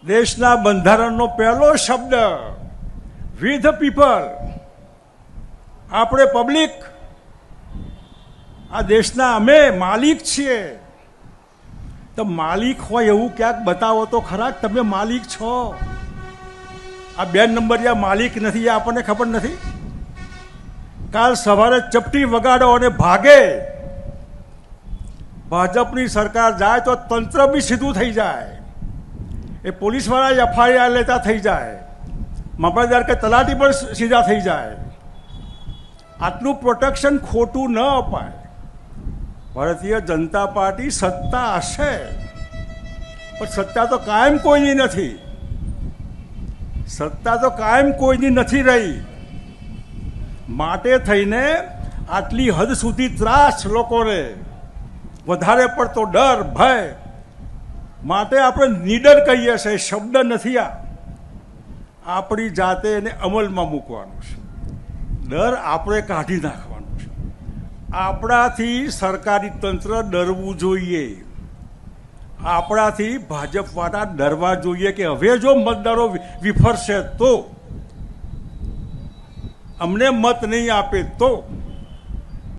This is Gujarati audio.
દેશના બંધારણનો પહેલો શબ્દ વી ધ પીપલ, આપણે પબ્લિક, આ દેશના અમે માલિક છીએ. તો માલિક હોય એવું ક્યાંક બતાવો તો ખરા કે તમે માલિક છો. આ 2 નંબરિયા માલિક નથી, એ આપણને ખબર નથી. કાલ સવારે ચપટી વગાડો અને ભાગે, ભાજપની સરકાર જાય તો તંત્ર બી સીધું થઈ જાય. એ પોલીસવાળા FIR લેતા થઈ જાય, મામલતદાર કે તલાટી પણ સીધા થઈ જાય. આટલું પ્રોટેક્શન ખોટું ન અપાય. ભારતીય જનતા પાર્ટી સત્તા હશે, પણ સત્તા તો કાયમ કોઈની નથી. સત્તા તો કાયમ કોઈની નથી રહી. માટે થઈને આટલી હદ સુધી ત્રાસ લોકોને, વધારે પડતો ડર, ભય. માટે આપણે નીડર કહીએ છીએ, શબ્દ નથી. આ આપણી જાતે એને અમલમાં મૂકવાનું છે. ડર આપણે કાઢી નાખવાનું છે. આપણાથી સરકારી તંત્ર ડરવું જોઈએ. આપણાથી ભાજપવાળા ડરવા જોઈએ કે હવે જો મતદારો વિફરશે તો, અમને મત નહીં આપે તો